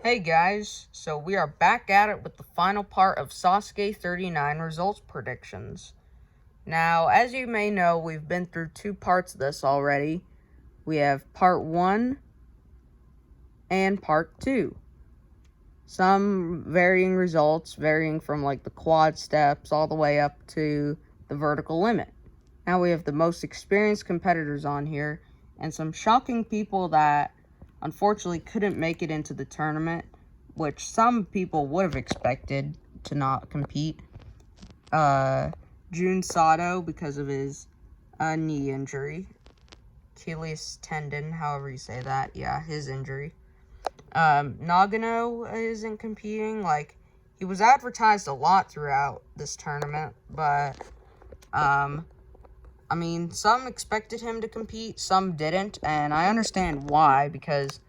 Hey guys, so we are back at it with the final part of SASUKE 39 results predictions. Now, as you may know, we've been through two parts of this already. We have part 1 and part 2. Some varying results, varying from like the quad steps all the way up to the vertical limit. Now we have the most experienced competitors on here, and some shocking people that unfortunately couldn't make it into the tournament, which some people would have expected to not compete. Jun Sato, because of his knee injury. Achilles tendon, however you say that. Yeah, his injury. Nagano isn't competing. Like, he was advertised a lot throughout this tournament, but, I mean, some expected him to compete, some didn't, and I understand why, because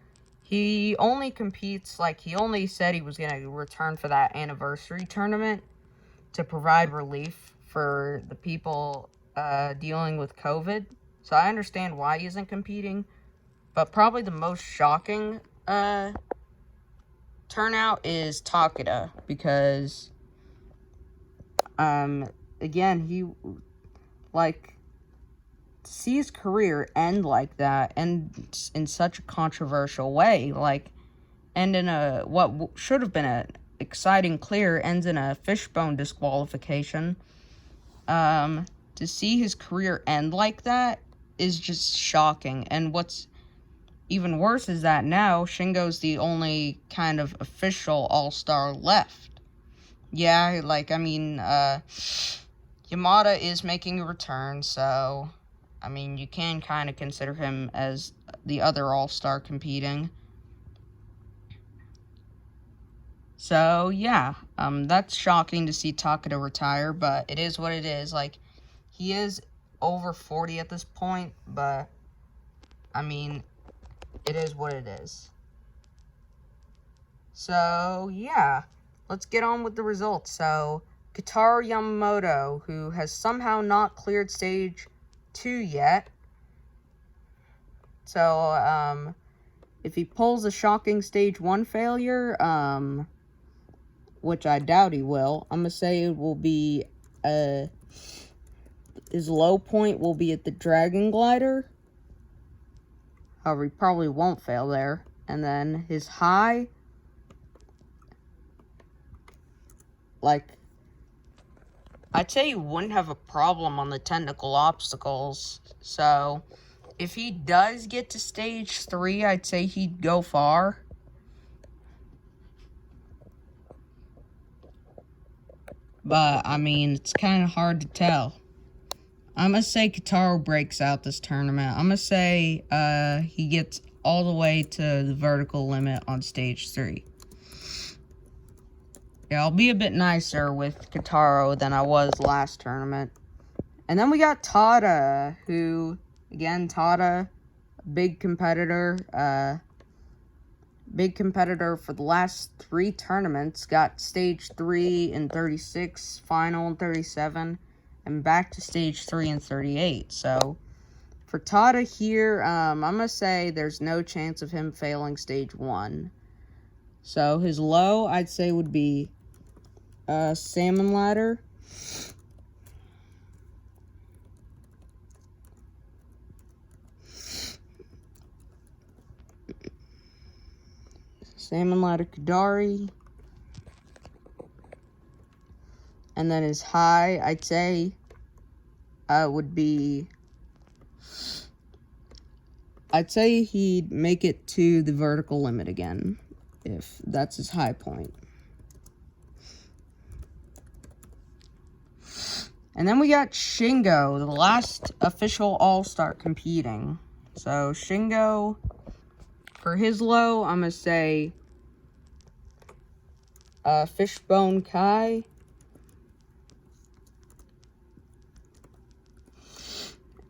he only competes, like, he only said he was going to return for that anniversary tournament to provide relief for the people dealing with COVID. So I understand why he isn't competing, but probably the most shocking turnout is Takeda, because, again, he, like, to see his career end like that, and in such a controversial way, like, end in a, what should have been a exciting clear, ends in a fishbone disqualification. To see his career end like that is just shocking, and what's even worse is that now Shingo's the only kind of official all-star left. Yeah, like, I mean, Yamada is making a return, so, I mean, you can kind of consider him as the other all-star competing. So, yeah, that's shocking to see Takeda retire, but it is what it is. Like, he is over 40 at this point, but, I mean, it is what it is. So, yeah, let's get on with the results. So, Kotaro Yamamoto, who has somehow not cleared stage 2 yet. So, if he pulls a shocking stage 1 failure, which I doubt he will, I'm going to say it will be, his low point will be at the Dragon Glider. However, he probably won't fail there. And then his high, like, I'd say he wouldn't have a problem on the technical obstacles. So, if he does get to stage 3, I'd say he'd go far. But, I mean, it's kind of hard to tell. I'm going to say Kotaro breaks out this tournament. I'm going to say he gets all the way to the vertical limit on stage 3. Yeah, I'll be a bit nicer with Kotaro than I was last tournament. And then we got Tada, who, again, Tada, big competitor for the last 3 tournaments, got stage 3 in 36, final in 37, and back to stage 3 in 38. So, for Tada here, I'm going to say there's no chance of him failing stage 1. So, his low, I'd say, would be Salmon Ladder. Salmon Ladder Kadari. And then his high, I'd say, would be, I'd say he'd make it to the vertical limit again, if that's his high point. And then we got Shingo, the last official all-star competing. So, Shingo, for his low, I'm going to say Fishbone Kai.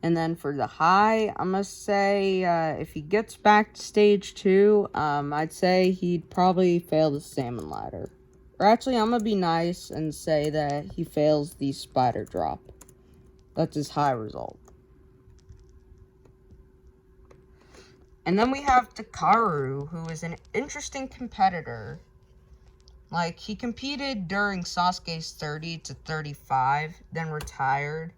And then for the high, I'm going to say if he gets back to stage 2, I'd say he'd probably fail the Salmon Ladder. Or actually, I'm going to be nice and say that he fails the Spider Drop. That's his high result. And then we have Takaru, who is an interesting competitor. Like, he competed during Sasuke's 30 to 35, then retired.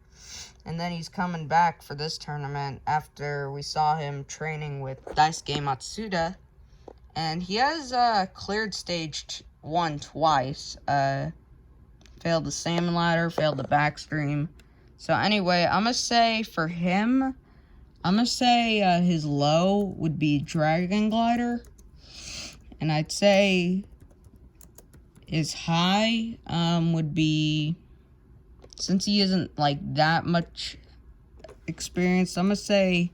And then he's coming back for this tournament after we saw him training with Daisuke Matsuda. And he has cleared stage 1 twice. Failed the salmon ladder, failed the backstream. So anyway, I'm going to say for him, I'm going to say his low would be Dragon Glider. And I'd say his high would be, since he isn't like that much experienced, I'm going to say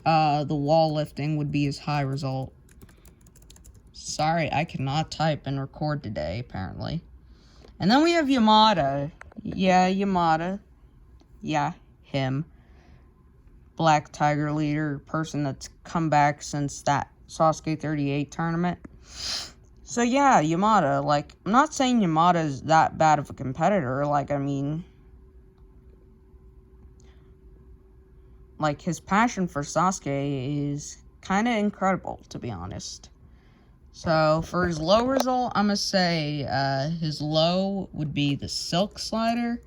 the wall lifting would be his high result. Sorry, I cannot type and record today, apparently. And then we have Yamada. Yeah, Yamada. Yeah, him. Black Tiger leader, person that's come back since that Sasuke 38 tournament. So yeah, Yamada, like, I'm not saying Yamada is that bad of a competitor, like, I mean, like, his passion for Sasuke is kind of incredible, to be honest. So, for his low result, I'm going to say his low would be the Silk Slider.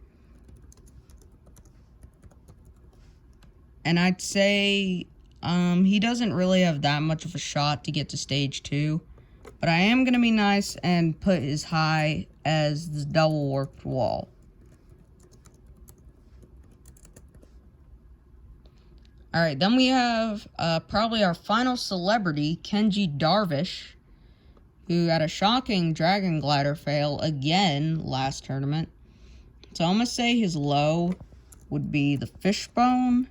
And I'd say he doesn't really have that much of a shot to get to stage 2. But I am going to be nice and put his high as the double warped wall. Alright, then we have probably our final celebrity, Kenji Darvish, who had a shocking Dragon Glider fail again last tournament. So I'm going to say his low would be the Fishbone,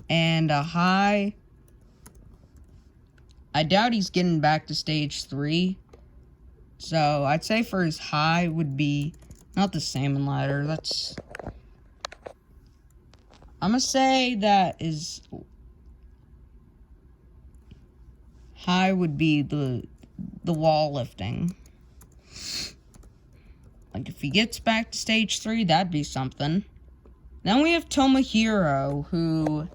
and a high, I doubt he's getting back to stage 3. So I'd say for his high would be, not the salmon ladder, that's, I'm going to say that his high would be the wall lifting. Like, if he gets back to stage 3, that'd be something. Then we have Tomohiro, who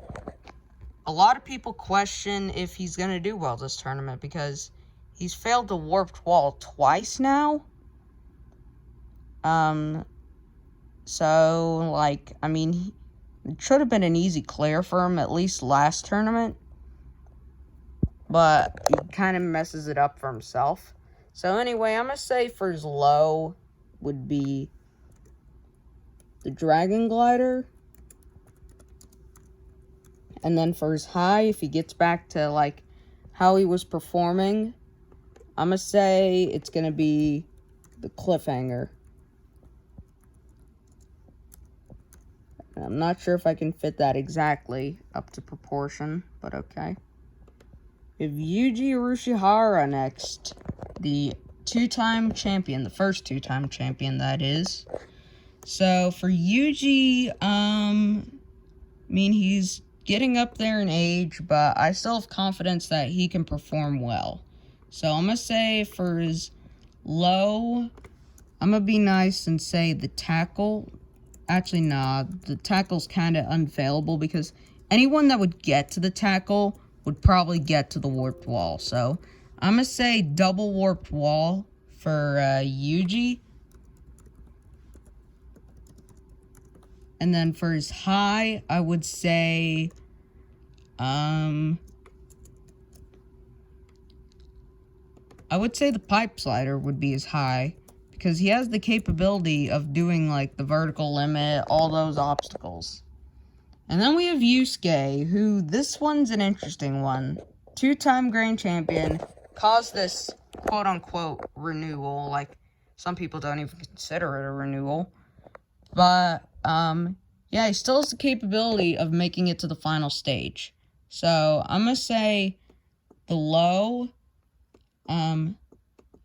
a lot of people question if he's going to do well this tournament because he's failed the warped wall twice now. So, like, I mean, it should have been an easy clear for him, at least last tournament. But he kind of messes it up for himself. So anyway, I'm going to say for his low would be the Dragon Glider. And then for his high, if he gets back to, like, how he was performing, I'm going to say it's going to be the Cliffhanger. I'm not sure if I can fit that exactly up to proportion, but okay. We have Yuji Urushihara next. The two-time champion, the first two-time champion, that is. So, for Yuji, I mean, he's getting up there in age, but I still have confidence that he can perform well. So I'm going to say for his low, I'm going to be nice and say the tackle. Actually, nah, the tackle's kind of unfailable because anyone that would get to the tackle would probably get to the warped wall. So I'm going to say double warped wall for Yuji. And then for his high, I would say, I would say the pipe slider would be his high, because he has the capability of doing, like, the vertical limit, all those obstacles. And then we have Yusuke, who, this one's an interesting one. Two-time grand champion, caused this quote-unquote renewal, like, some people don't even consider it a renewal. But, yeah, he still has the capability of making it to the final stage. So, I'm going to say the low, he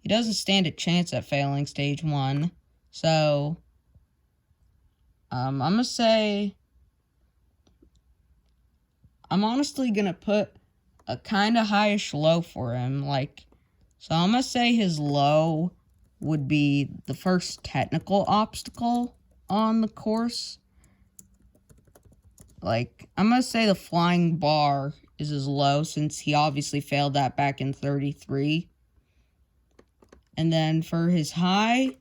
doesn't stand a chance at failing stage 1. So, I'm going to say, I'm honestly going to put a kind of highish low for him. Like, so I'm going to say his low would be the first technical obstacle on the course. Like, I'm going to say the flying bar is his low, since he obviously failed that back in 33. And then for his high,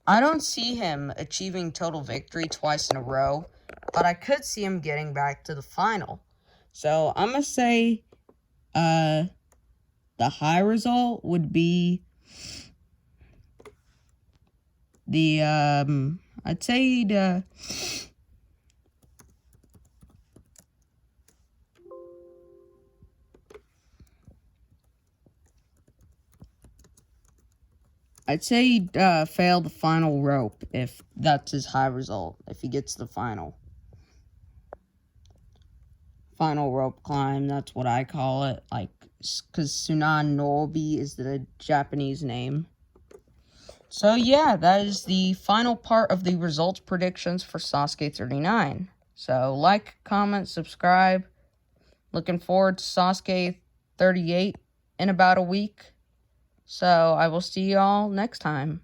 I don't see him achieving total victory twice in a row, but I could see him getting back to the final. So I'm going to say the high result would be the, I'd say the... I'd say he'd fail the final rope if that's his high result, if he gets the final rope climb. That's what I call it, like, because Sunan Nobi is the Japanese name. So yeah, that is the final part of the results predictions for Sasuke 39. So like, comment, subscribe. Looking forward to Sasuke 38 in about a week. So I will see y'all next time.